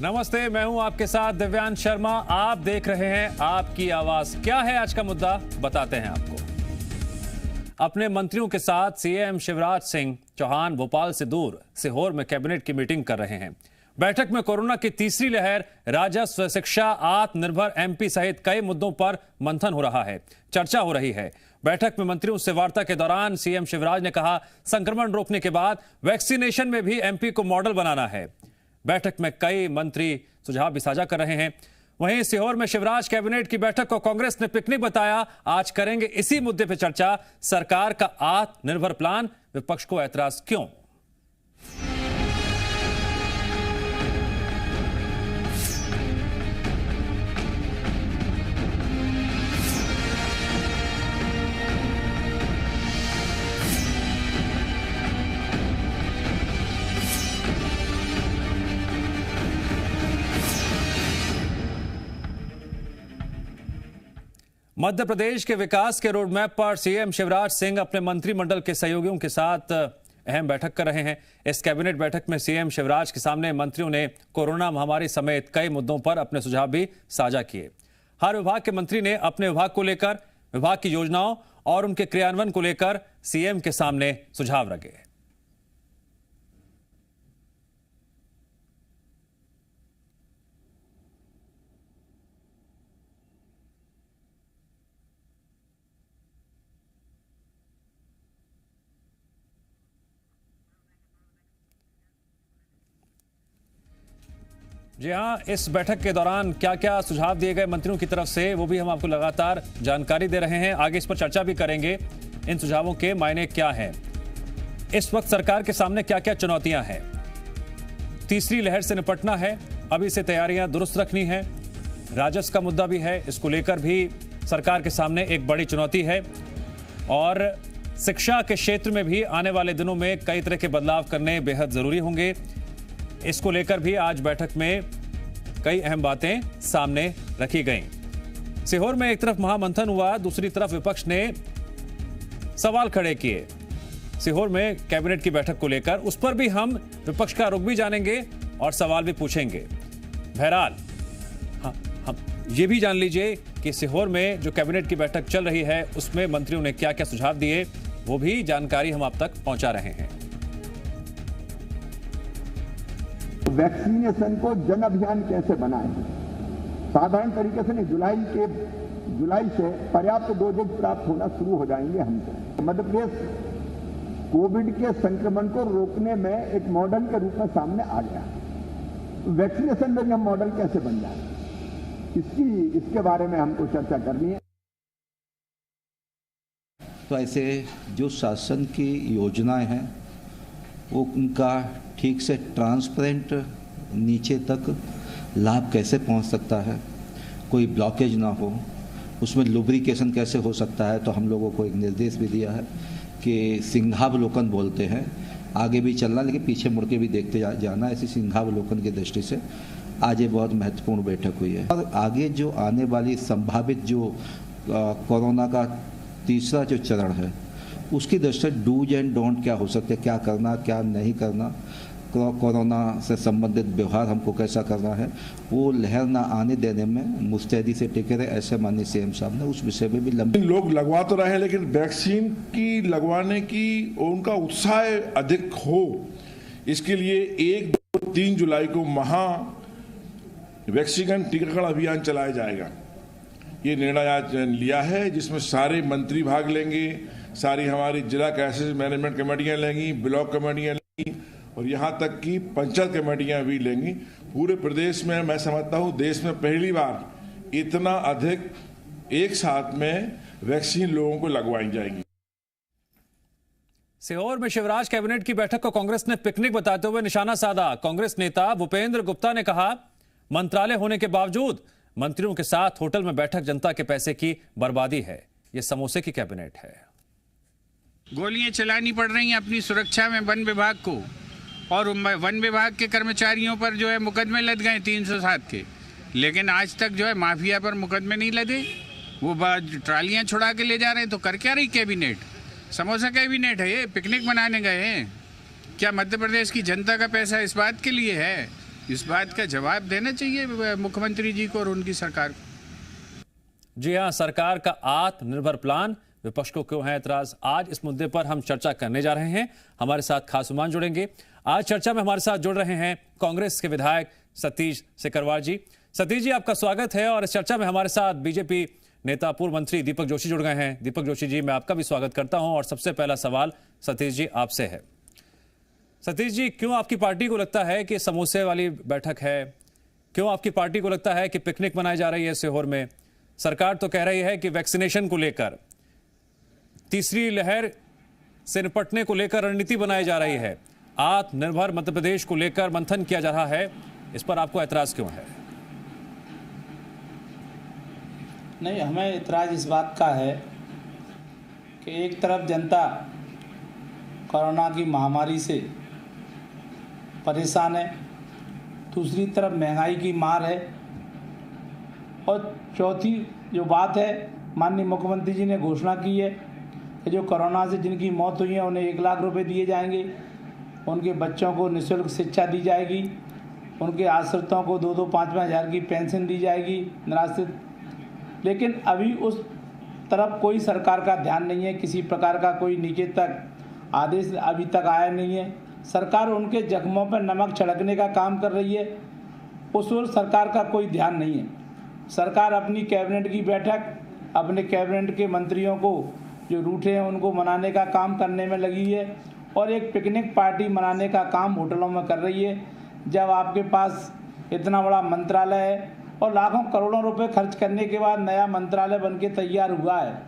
नमस्ते, मैं हूं आपके साथ दिव्यांश शर्मा। आप देख रहे हैं आपकी आवाज। क्या है आज का मुद्दा, बताते हैं आपको। अपने मंत्रियों के साथ सीएम शिवराज सिंह चौहान भोपाल से दूर सीहोर में कैबिनेट की मीटिंग कर रहे हैं। बैठक में कोरोना की तीसरी लहर, राजस्व, शिक्षा, आत्मनिर्भर एमपी सहित कई मुद्दों पर मंथन हो रहा है, चर्चा हो रही है। बैठक में मंत्रियों से वार्ता के दौरान सीएम शिवराज ने कहा, संक्रमण रोकने के बाद वैक्सीनेशन में भी एमपी को मॉडल बनाना है। बैठक में कई मंत्री सुझाव भी साझा कर रहे हैं। वहीं सीहोर में शिवराज कैबिनेट की बैठक को कांग्रेस ने पिकनिक बताया। आज करेंगे इसी मुद्दे पर चर्चा। सरकार का आत्मनिर्भर प्लान, विपक्ष को ऐतराज क्यों? मध्य प्रदेश के विकास के रोडमैप पर सीएम शिवराज सिंह अपने मंत्रिमंडल के सहयोगियों के साथ अहम बैठक कर रहे हैं। इस कैबिनेट बैठक में सीएम शिवराज के सामने मंत्रियों ने कोरोना महामारी समेत कई मुद्दों पर अपने सुझाव भी साझा किए। हर विभाग के मंत्री ने अपने विभाग को लेकर, विभाग की योजनाओं और उनके क्रियान्वयन को लेकर सीएम के सामने सुझाव रखे। जी हां, इस बैठक के दौरान क्या क्या सुझाव दिए गए मंत्रियों की तरफ से, वो भी हम आपको लगातार जानकारी दे रहे हैं। आगे इस पर चर्चा भी करेंगे। इन सुझावों के मायने क्या हैं, इस वक्त सरकार के सामने क्या क्या चुनौतियां हैं। तीसरी लहर से निपटना है, अभी से तैयारियां दुरुस्त रखनी है। राजस्व का मुद्दा भी है, इसको लेकर भी सरकार के सामने एक बड़ी चुनौती है। और शिक्षा के क्षेत्र में भी आने वाले दिनों में कई तरह के बदलाव करने बेहद जरूरी होंगे। इसको लेकर भी आज बैठक में कई अहम बातें सामने रखी गईं। सीहोर में एक तरफ महामंथन हुआ, दूसरी तरफ विपक्ष ने सवाल खड़े किए। सीहोर में कैबिनेट की बैठक को लेकर उस पर भी हम विपक्ष का रुख भी जानेंगे और सवाल भी पूछेंगे। बहरहाल हम ये भी जान लीजिए कि सीहोर में जो कैबिनेट की बैठक चल रही है उसमें मंत्रियों ने क्या क्या सुझाव दिए, वो भी जानकारी हम आप तक पहुंचा रहे हैं। वैक्सीनेशन को जन अभियान कैसे बनाएं? साधारण तरीके से नहीं, जुलाई से पर्याप्त डोजेज प्राप्त होना शुरू हो जाएंगे हमको। मध्य प्रदेश कोविड के संक्रमण को रोकने में एक मॉडल के रूप में सामने आ गया। वैक्सीनेशन में भी हम मॉडल कैसे बन जाए, इसके बारे में हमको चर्चा करनी है। तो ऐसे जो शासन की योजनाएं हैं वो उनका ठीक से ट्रांसपेरेंट नीचे तक लाभ कैसे पहुंच सकता है, कोई ब्लॉकेज ना हो, उसमें लुब्रिकेशन कैसे हो सकता है। तो हम लोगों को एक निर्देश भी दिया है कि सिंहावलोकन बोलते हैं, आगे भी चलना लेकिन पीछे मुड़ के भी देखते जाना। ऐसी सिंहावलोकन की दृष्टि से आज ये बहुत महत्वपूर्ण बैठक हुई है। और आगे जो आने वाली संभावित जो कोरोना का तीसरा जो चरण है उसकी दृष्टि से डूज एंड डोंट क्या हो सकते, क्या करना क्या नहीं करना, कोरोना से संबंधित व्यवहार हमको कैसा करना है, वो लहर ना आने देने में मुस्तैदी से टिके रहे, ऐसे माननीय सीएम साहब ने उस विषय में भी लंबी। लोग लगवा तो रहे हैं लेकिन वैक्सीन की लगवाने की उनका उत्साह अधिक हो, इसके लिए 1, 2, 3 जुलाई को महा वैक्सीन टीकाकरण अभियान चलाया जाएगा। ये निर्णय आज लिया है जिसमें सारे मंत्री भाग लेंगे, सारी हमारी जिला क्राइसिस मैनेजमेंट कमेटियां लेंगी, ब्लॉक कमेटियां लेंगी और यहाँ तक कि पंचायत कमेटियां भी लेंगी। पूरे प्रदेश में मैं समझता हूँ देश में पहली बार इतना अधिक एक साथ में वैक्सीन लोगों को लगवाई जाएगी। सीहोर में शिवराज कैबिनेट की बैठक को कांग्रेस ने पिकनिक बताते हुए निशाना साधा। कांग्रेस नेता भूपेंद्र गुप्ता ने कहा, मंत्रालय होने के बावजूद मंत्रियों के साथ होटल में बैठक जनता के पैसे की बर्बादी है। यह समोसे की कैबिनेट है। गोलियां चलानी पड़ रही हैं अपनी सुरक्षा में वन विभाग को, और वन विभाग के कर्मचारियों पर जो है मुकदमे लद गए 307 के, लेकिन आज तक जो है माफिया पर मुकदमे नहीं लदे। वो ट्रालियां छुड़ा के ले जा रहे हैं। तो कर क्या रही कैबिनेट? समोसा कैबिनेट है ये, पिकनिक मनाने गए हैं क्या? मध्य प्रदेश की जनता का पैसा इस बात के लिए है इस बात का जवाब देना चाहिए मुख्यमंत्री जी को और उनकी सरकार को। जी हाँ, सरकार का आत्मनिर्भर प्लान, विपक्ष को क्यों है एतराज? आज इस मुद्दे पर हम चर्चा करने जा रहे हैं। हमारे साथ खास मेहमान जुड़ेंगे। आज चर्चा में हमारे साथ जुड़ रहे हैं कांग्रेस के विधायक सतीश सिकरवार जी। सतीश जी, आपका स्वागत है। और इस चर्चा में हमारे साथ बीजेपी नेता पूर्व मंत्री दीपक जोशी जुड़ गए हैं। दीपक जोशी जी, मैं आपका भी स्वागत करता हूं। और सबसे पहला सवाल सतीश जी आपसे है। सतीश जी, क्यों आपकी पार्टी को लगता है कि समोसे वाली बैठक है? क्यों आपकी पार्टी को लगता है कि पिकनिक मनाई जा रही है सीहोर में? सरकार तो कह रही है कि वैक्सीनेशन को लेकर, तीसरी लहर से निपटने को लेकर रणनीति बनाई जा रही है, आत्मनिर्भर मध्य प्रदेश को लेकर मंथन किया जा रहा है। इस पर आपको ऐतराज क्यों है? नहीं, हमें ऐतराज इस बात का है कि एक तरफ जनता कोरोना की महामारी से परेशान है, दूसरी तरफ महंगाई की मार है, और चौथी जो बात है, माननीय मुख्यमंत्री जी ने घोषणा की है कि जो कोरोना से जिनकी मौत हुई है उन्हें 1 लाख रुपए दिए जाएंगे, उनके बच्चों को निःशुल्क शिक्षा दी जाएगी, उनके आश्रितों को 2-2, 5-5 हज़ार की पेंशन दी जाएगी निराश्रित। लेकिन अभी उस तरफ कोई सरकार का ध्यान नहीं है, किसी प्रकार का कोई नीचे तक आदेश अभी तक आया नहीं है। सरकार उनके जख्मों पर नमक छिड़कने का काम कर रही है, उस ओर सरकार का कोई ध्यान नहीं है। सरकार अपनी कैबिनेट की बैठक, अपने कैबिनेट के मंत्रियों को जो रूठे हैं उनको मनाने का काम करने में लगी है, और एक पिकनिक पार्टी मनाने का काम होटलों में कर रही है। जब आपके पास इतना बड़ा मंत्रालय है और लाखों करोड़ों रुपए खर्च करने के बाद नया मंत्रालय बनके तैयार हुआ है,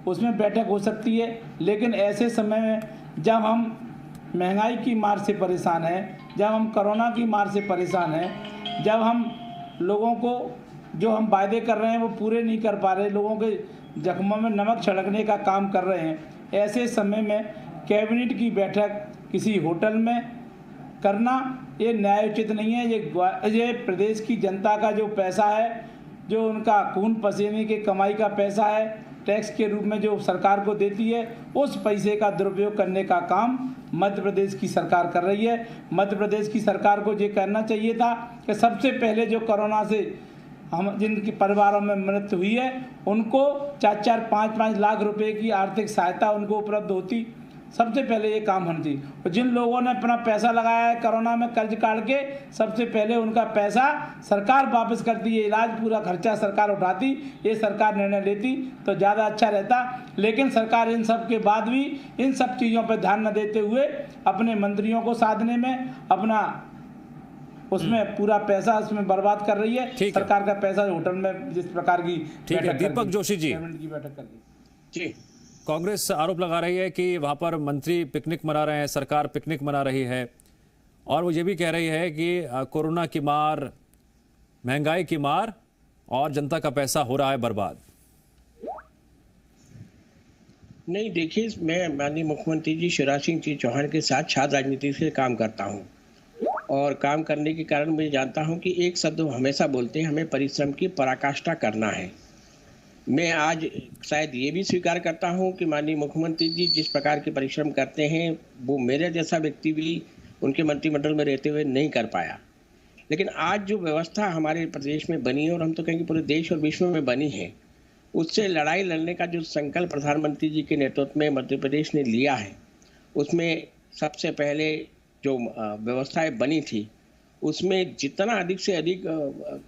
उसमें बैठक हो सकती है। लेकिन ऐसे समय में जब हम महंगाई की मार से परेशान हैं, जब हम कोरोना की मार से परेशान हैं, जब हम लोगों को जो हम वायदे कर रहे हैं वो पूरे नहीं कर पा रहे, लोगों के जख्मों में नमक छिड़कने का काम कर रहे हैं, ऐसे समय में कैबिनेट की बैठक किसी होटल में करना ये न्यायोचित नहीं है। ये प्रदेश की जनता का जो पैसा है, जो उनका खून पसीने के कमाई का पैसा है, टैक्स के रूप में जो सरकार को देती है, उस पैसे का दुरुपयोग करने का काम मध्य प्रदेश की सरकार कर रही है। मध्य प्रदेश की सरकार को ये करना चाहिए था कि सबसे पहले जो कोरोना से हम जिनके परिवारों में मृत्यु हुई है उनको 4-4, 5-5 लाख रुपए की आर्थिक सहायता उनको उपलब्ध होती। सबसे पहले ये काम होना चाहिए। और जिन लोगों ने अपना पैसा लगाया है कोरोना में कर्ज काट के, सबसे पहले उनका पैसा सरकार वापस करती है, इलाज पूरा खर्चा सरकार उठाती, ये सरकार निर्णय लेती तो ज़्यादा अच्छा रहता। लेकिन सरकार इन सब के बाद भी इन सब चीज़ों पर ध्यान न देते हुए अपने मंत्रियों को साधने में अपना उसमें पूरा पैसा उसमें बर्बाद कर रही है। सरकार का पैसा होटल में जिस प्रकार की दीपक जोशी जी की बैठक कर दी। कांग्रेस आरोप लगा रही है कि वहां पर मंत्री पिकनिक मना रहे हैं, सरकार पिकनिक मना रही है, और वो ये भी कह रही है कि कोरोना की मार, महंगाई की मार और जनता का पैसा हो रहा है बर्बाद। नहीं, देखिए, मैं माननीय मुख्यमंत्री जी शिवराज सिंह चौहान के साथ छात्र राजनीति से काम करता हूं, और काम करने के कारण मैं जानता हूं कि एक शब्द हमेशा बोलते हैं, हमें परिश्रम की पराकाष्ठा करना है। मैं आज शायद ये भी स्वीकार करता हूं कि माननीय मुख्यमंत्री जी जिस प्रकार के परिश्रम करते हैं वो मेरे जैसा व्यक्ति भी उनके मंत्रिमंडल में रहते हुए नहीं कर पाया। लेकिन आज जो व्यवस्था हमारे प्रदेश में बनी है, और हम तो कहेंगे पूरे देश और विश्व में बनी है, उससे लड़ाई लड़ने का जो संकल्प प्रधानमंत्री जी के नेतृत्व में मध्य प्रदेश ने लिया है, उसमें सबसे पहले जो व्यवस्थाएं बनी थी उसमें जितना अधिक से अधिक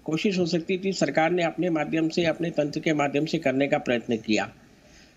कोशिश हो सकती थी सरकार ने अपने माध्यम से, अपने तंत्र के माध्यम से करने का प्रयत्न किया।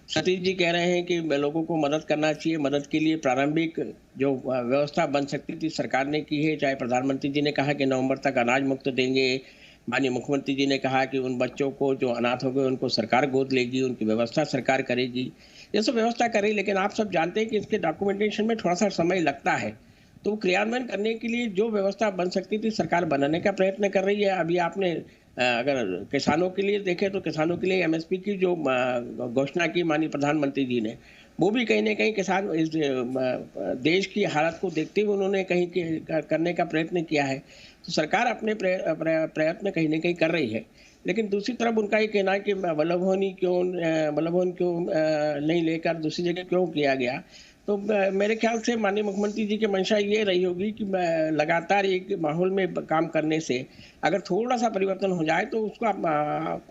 सतीश जी कह रहे हैं कि लोगों को मदद करना चाहिए। मदद के लिए प्रारंभिक जो व्यवस्था बन सकती थी सरकार ने की है। चाहे प्रधानमंत्री जी ने कहा कि नवंबर तक अनाज मुक्त देंगे, माननीय मुख्यमंत्री जी ने कहा कि उन बच्चों को जो अनाथ हो गए उनको सरकार गोद लेगी, उनकी व्यवस्था सरकार करेगी, ये सब व्यवस्था करेगी। लेकिन आप सब जानते हैं कि इसके डॉक्यूमेंटेशन में थोड़ा सा समय लगता है, तो क्रियान्वयन करने के लिए जो व्यवस्था बन सकती थी सरकार बनाने का प्रयत्न कर रही है। अभी आपने अगर किसानों के लिए देखें तो किसानों के लिए एमएसपी की जो घोषणा की माननीय प्रधानमंत्री जी ने, वो भी कहीं ना कहीं किसान इस देश की हालत को देखते हुए उन्होंने कहीं करने का प्रयत्न किया है। तो सरकार अपने प्रयत्न कहीं ना कहीं कर रही है। लेकिन दूसरी तरफ उनका ये कहना है कि वल्लभ भवन क्यों नहीं लेकर दूसरी जगह क्यों किया गया, तो मेरे ख्याल से माननीय मुख्यमंत्री जी की मंशा ये रही होगी कि लगातार एक माहौल में काम करने से अगर थोड़ा सा परिवर्तन हो जाए तो उसका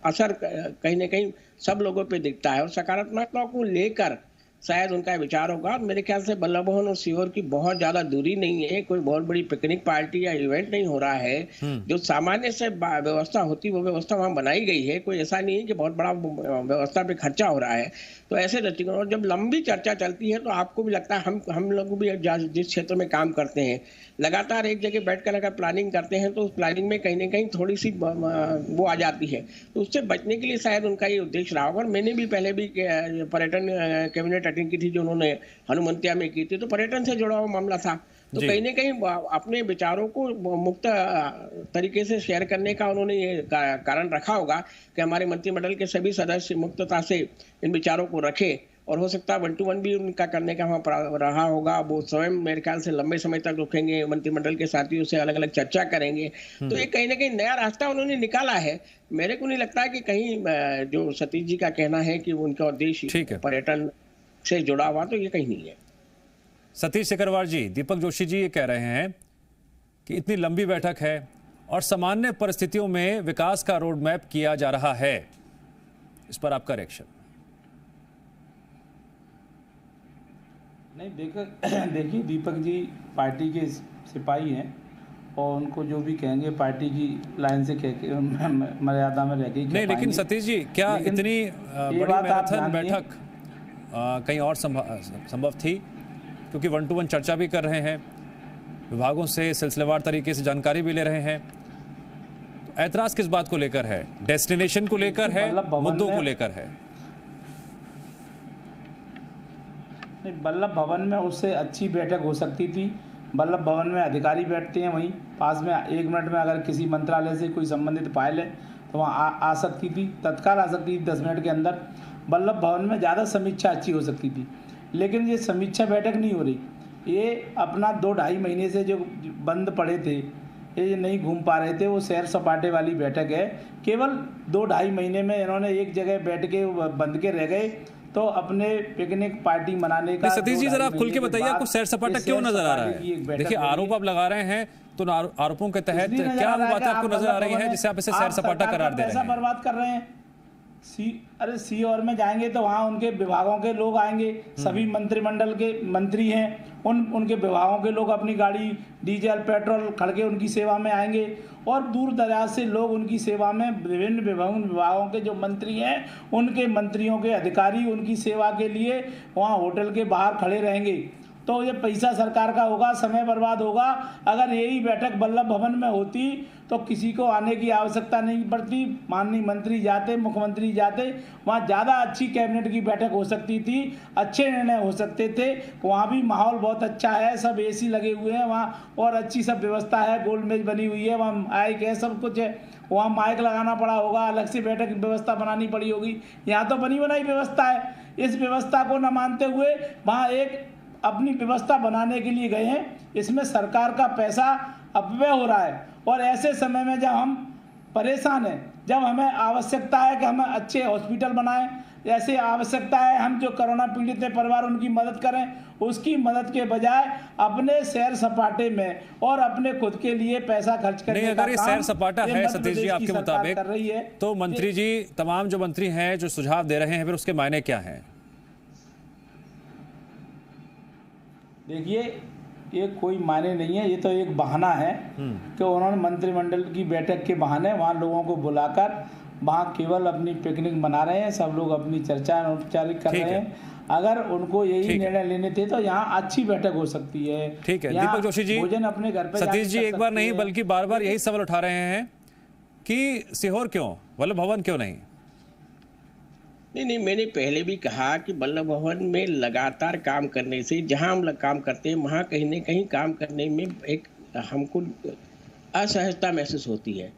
असर कहीं ना कहीं सब लोगों पे दिखता है और सकारात्मकता को लेकर शायद उनका विचार होगा। मेरे ख्याल से बल्लभ भवन और सीहोर की बहुत ज्यादा दूरी नहीं है, कोई बहुत बड़ी पिकनिक पार्टी या इवेंट नहीं हो रहा है। जो सामान्य से व्यवस्था होती वो व्यवस्था वहाँ बनाई गई है, कोई ऐसा नहीं है कि बहुत बड़ा व्यवस्था पे खर्चा हो रहा है। तो ऐसे दृष्टिकोण और जब लंबी चर्चा चलती है तो आपको भी लगता है हम लोग भी जिस क्षेत्र में काम करते हैं लगातार एक जगह बैठकर अगर प्लानिंग करते हैं तो उस प्लानिंग में कहीं ना कहीं थोड़ी सी वो आ जाती है, तो उससे बचने के लिए शायद उनका ये उद्देश्य रहा होगा। और मैंने भी पहले भी पर्यटन कैबिनेट अटेंड की थी जो उन्होंने हनुमंतिया में की थी, तो पर्यटन से जुड़ा हुआ मामला था। तो कहीं ना कहीं अपने विचारों को मुक्त तरीके से शेयर करने का उन्होंने ये कारण रखा होगा कि हमारे मंत्रिमंडल के सभी सदस्य मुक्तता से इन विचारों को रखें और हो सकता है 1-to-1 भी उनका करने का वहाँ रहा होगा। वो स्वयं मेरे ख्याल से लंबे समय तक रुकेंगे, मंत्रिमंडल के साथियों से अलग अलग चर्चा करेंगे। तो ये कहीं ना कहीं नया रास्ता उन्होंने निकाला है। मेरे को नहीं लगता है कि कहीं जो सतीश जी का कहना है कि उनका उद्देश्य पर्यटन से जुड़ा हुआ, तो ये कहीं नहीं है। सतीश सिकरवार जी, दीपक जोशी जी ये कह रहे हैं कि इतनी लंबी बैठक है और सामान्य परिस्थितियों में विकास का रोड मैप किया जा रहा है, इस पर आपका रिएक्शन? नहीं, देखिए दीपक जी पार्टी के सिपाही हैं और उनको जो भी कहेंगे पार्टी की लाइन से कह के मर्यादा में रह गई। नहीं, लेकिन सतीश जी क्या इतनी बड़ी मैराथन बैठक कहीं और संभव थी? क्योंकि 1-to-1 चर्चा भी कर रहे हैं, विभागों से सिलसिलेवार तरीके से जानकारी भी ले रहे हैं। तो ऐतराज किस बात को लेकर है? डेस्टिनेशन को लेकर है, मुद्दों को लेकर है? बल्लभ भवन में उससे अच्छी बैठक हो सकती थी। बल्लभ भवन में अधिकारी बैठते हैं, वहीं पास में 1 मिनट में अगर किसी मंत्रालय से कोई संबंधित फाइल है तो वहाँ आ सकती थी, तत्काल आ सकती थी 10 मिनट के अंदर। बल्लभ भवन में ज़्यादा समीक्षा अच्छी हो सकती थी, लेकिन ये समीक्षा बैठक नहीं हो रही। ये अपना 2-2.5 महीने से जो बंद पड़े थे, ये नहीं घूम पा रहे थे, वो सैर सपाटे वाली बैठक है। केवल 2-2.5 महीने में इन्होंने एक जगह बैठ के बंद के रह गए तो अपने पिकनिक पार्टी मनाने का। सतीश जी जरा आप खुल के बताइए, आपको सैर सपाटा क्यों नजर आ रहा है? देखिए आरोप आप लगा रहे हैं, तो आरोपों के तहत क्या वो बातें आपको नजर आ रही है जिससे आप इसे सैर सपाटा करार दे रहे हैं? पैसा बर्बाद कर रहे हैं। सीहोर में जाएंगे तो वहाँ उनके विभागों के लोग आएंगे, सभी मंत्रिमंडल के मंत्री हैं, उनके विभागों के लोग अपनी गाड़ी डीजल पेट्रोल खड़के उनकी सेवा में आएंगे और दूर दराज से लोग उनकी सेवा में विभिन्न विभागों के जो मंत्री हैं उनके मंत्रियों के अधिकारी उनकी सेवा के लिए वहाँ होटल के बाहर खड़े रहेंगे। तो ये पैसा सरकार का होगा, समय बर्बाद होगा। अगर यही बैठक बल्लभ भवन में होती तो किसी को आने की आवश्यकता नहीं पड़ती। माननीय मंत्री जाते, मुख्यमंत्री जाते, वहाँ ज़्यादा अच्छी कैबिनेट की बैठक हो सकती थी, अच्छे निर्णय हो सकते थे। वहाँ भी माहौल बहुत अच्छा है, सब AC लगे हुए हैं वहाँ और अच्छी सब व्यवस्था है, गोल मेज बनी हुई है, वहाँ माइक है, सब कुछ है। वहाँ माइक लगाना पड़ा होगा, अलग से बैठक की व्यवस्था बनानी पड़ी होगी। यहाँ तो बनी बनाई व्यवस्था है। इस व्यवस्था को न मानते हुए वहाँ एक अपनी व्यवस्था बनाने के लिए गए हैं। इसमें सरकार का पैसा अपव्यय हो रहा है और ऐसे समय में जब हम परेशान हैं, जब हमें आवश्यकता है कि हमें अच्छे हॉस्पिटल बनाएं, ऐसे आवश्यकता है हम जो कोरोना पीड़ित है परिवार उनकी मदद करें, उसकी मदद के बजाय अपने सैर सपाटे में और अपने खुद के लिए पैसा खर्च करने नहीं, अगर ये सैर सपाटा है सतीश जी आपके मुताबिक, कर रही है तो मंत्री जी तमाम जो मंत्री हैं जो सुझाव दे रहे हैं फिर उसके मायने क्या हैं? देखिए ये कोई मायने नहीं है, ये तो एक बहाना है कि उन्होंने मंत्रिमंडल की बैठक के बहाने वहाँ लोगों को बुलाकर वहाँ केवल अपनी पिकनिक मना रहे हैं, सब लोग अपनी चर्चा अनौपचारिक कर रहे हैं। अगर उनको यही निर्णय लेने थे तो यहाँ अच्छी बैठक हो सकती है। ठीक है दीपक जोशी जी, भोजन अपने घर पे सतीश जी एक बार नहीं बल्कि बार बार यही सवाल उठा रहे हैं कि सीहोर क्यों, बल्लभ भवन क्यों नहीं? नहीं, मैंने पहले भी कहा कि बल्लभ भवन में लगातार काम करने से, जहां हम लोग काम करते हैं वहां कहीं न कहीं काम करने में एक हमको असहजता महसूस होती है।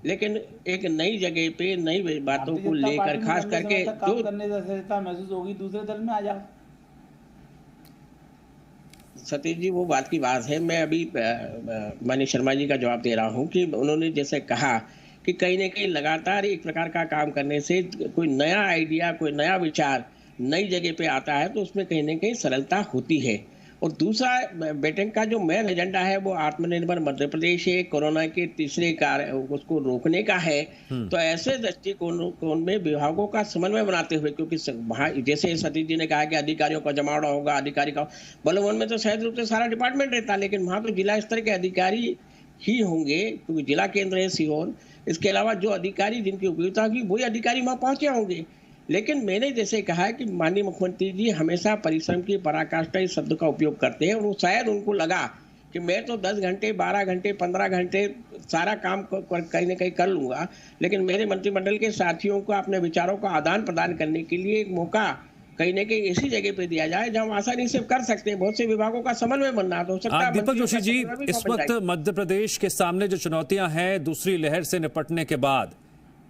लेकिन एक नई जगह पे नई बातों को लेकर खास करके जो करने से असहजता महसूस होगी, दूसरे दल में आ जाओ। सतीश जी वो बात की बात है। मैं अभी माननीय शर्मा जी का जवाब दे रहा हूँ कि उन्होंने जैसे कहा कि कहीं न कहीं लगातार एक प्रकार का काम करने से कोई नया आइडिया, कोई नया विचार नई जगह पे आता है तो उसमें कहीं ना कहीं सरलता होती है। और दूसरा बैठक का जो मेन एजेंडा है वो आत्मनिर्भर मध्य प्रदेश है, कोरोना के तीसरे कार्य उसको रोकने का है। तो ऐसे दृष्टिकोण में विभागों का समन्वय बनाते हुए, क्योंकि वहाँ जैसे सतीश जी ने कहा कि अधिकारियों का जमावड़ा होगा, अधिकारी का बलवन में तो सहज रूप से सारा डिपार्टमेंट रहता है, लेकिन वहाँ तो जिला स्तर के अधिकारी ही होंगे क्योंकि जिला केंद्र है सीहोर। इसके अलावा जो अधिकारी जिनकी उपयोगिता होगी वही अधिकारी वहाँ पहुंचे होंगे। लेकिन मैंने जैसे कहा कि माननीय मुख्यमंत्री जी हमेशा परिश्रम की पराकाष्ठा इस शब्द का उपयोग करते हैं, और शायद उनको लगा कि मैं तो 10 घंटे 12 घंटे 15 घंटे सारा काम कहीं ना कहीं कर लूंगा, लेकिन मेरे मंत्रिमंडल के साथियों को अपने विचारों का आदान प्रदान करने के लिए एक मौका कहीं ना कहीं ऐसी जगह पे दिया जाए जहां आसानी से कर सकते हैं। बहुत से विभागों का समन्वय बनना हो सकता है। दीपक जोशी जी, इस वक्त मध्य प्रदेश के सामने जो चुनौतियां हैं दूसरी लहर से निपटने के बाद,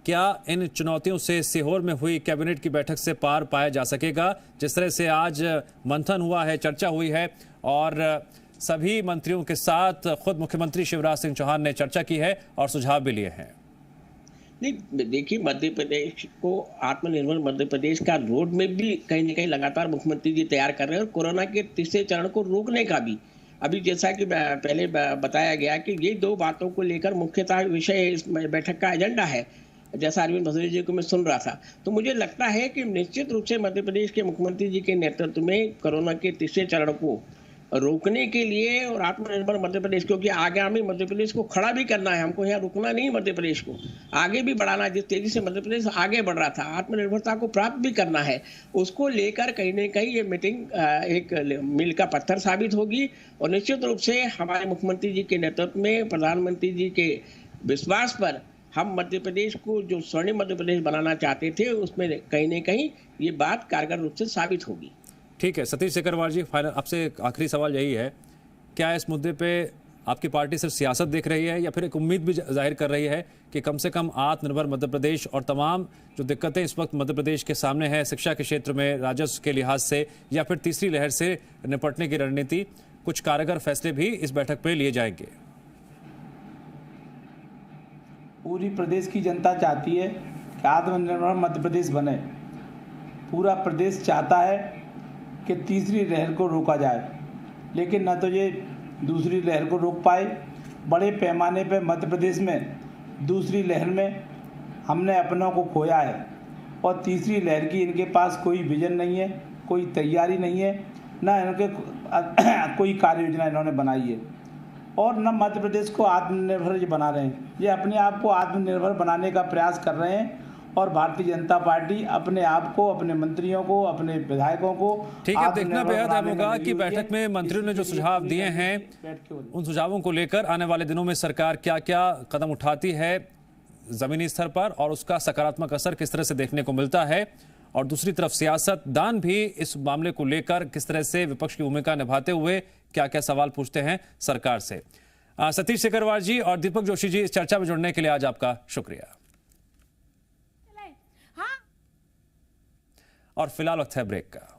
क्या इन चुनौतियों से सीहोर में हुई कैबिनेट की बैठक से पार पाया जा सकेगा? जिस तरह से आज मंथन हुआ है, चर्चा हुई है और सभी मंत्रियों के साथ खुद मुख्यमंत्री शिवराज सिंह चौहान ने चर्चा की है और सुझाव भी लिए हैं। नहीं, देखिए मध्य प्रदेश को आत्मनिर्भर मध्य प्रदेश का रोड मैप भी कहीं ना कहीं लगातार मुख्यमंत्री जी तैयार कर रहे हैं, और कोरोना के तीसरे चरण को रोकने का भी। अभी जैसा कि पहले बताया गया कि ये 2 बातों को लेकर मुख्यतः विषय इस बैठक का एजेंडा है, जैसा अरविंद भदौरिया जी को मैं सुन रहा था। तो मुझे लगता है कि निश्चित रूप से मध्य प्रदेश के मुख्यमंत्री जी के नेतृत्व में कोरोना के तीसरे चरण को रोकने के लिए और आत्मनिर्भर मध्य प्रदेश, क्योंकि आगामी मध्य प्रदेश को खड़ा भी करना है, हमको यहाँ रुकना नहीं, मध्य प्रदेश को आगे भी बढ़ाना। जिस तेजी से मध्य प्रदेश आगे बढ़ रहा था, आत्मनिर्भरता को प्राप्त भी करना है, उसको लेकर कहीं ना कहीं ये मीटिंग एक मील का पत्थर साबित होगी। और निश्चित रूप से हमारे मुख्यमंत्री जी के नेतृत्व में, प्रधानमंत्री जी के विश्वास पर हम मध्य प्रदेश को जो स्वर्णिम मध्य प्रदेश बनाना चाहते थे, उसमें कहीं ना कहीं ये बात कारगर रूप से साबित होगी। ठीक है, सतीश सिकरवार जी, फाइनल आपसे आखिरी सवाल यही है, क्या इस मुद्दे पे आपकी पार्टी सिर्फ सियासत देख रही है या फिर एक उम्मीद भी जाहिर कर रही है कि कम से कम आत्मनिर्भर मध्य प्रदेश और तमाम जो दिक्कतें इस वक्त मध्य प्रदेश के सामने है, शिक्षा के क्षेत्र में, राजस्व के लिहाज से या फिर तीसरी लहर से निपटने की रणनीति, कुछ कारगर फैसले भी इस बैठक पे लिए जाएंगे? पूरी प्रदेश की जनता चाहती है कि आत्मनिर्भर मध्य प्रदेश बने। पूरा प्रदेश चाहता है कि तीसरी लहर को रोका जाए, लेकिन न तो ये दूसरी लहर को रोक पाए। बड़े पैमाने पर मध्य प्रदेश में दूसरी लहर में हमने अपनों को खोया है, और तीसरी लहर की इनके पास कोई विजन नहीं है, कोई तैयारी नहीं है, न इनके कोई कार्य योजना इन्होंने बनाई है, और न मध्य प्रदेश को आत्मनिर्भर बना रहे हैं। ये अपने आप को आत्मनिर्भर बनाने का प्रयास कर रहे हैं, और भारतीय जनता पार्टी अपने आप को, अपने मंत्रियों को, अपने विधायकों को, ठीक है, देखना बेहद अहम होगा कि बैठक में मंत्रियों ने जो सुझाव दिए हैं, उन सुझावों को लेकर आने वाले दिनों में सरकार क्या क्या कदम उठाती है जमीनी स्तर पर, और उसका सकारात्मक असर किस तरह से देखने को मिलता है। और दूसरी तरफ सियासतदान भी इस मामले को लेकर किस तरह से विपक्ष की भूमिका निभाते हुए क्या क्या सवाल पूछते हैं सरकार से। सतीश सिकरवार जी और दीपक जोशी जी, इस चर्चा में जुड़ने के लिए आज आपका शुक्रिया। और फिलहाल वक्त है ब्रेक का।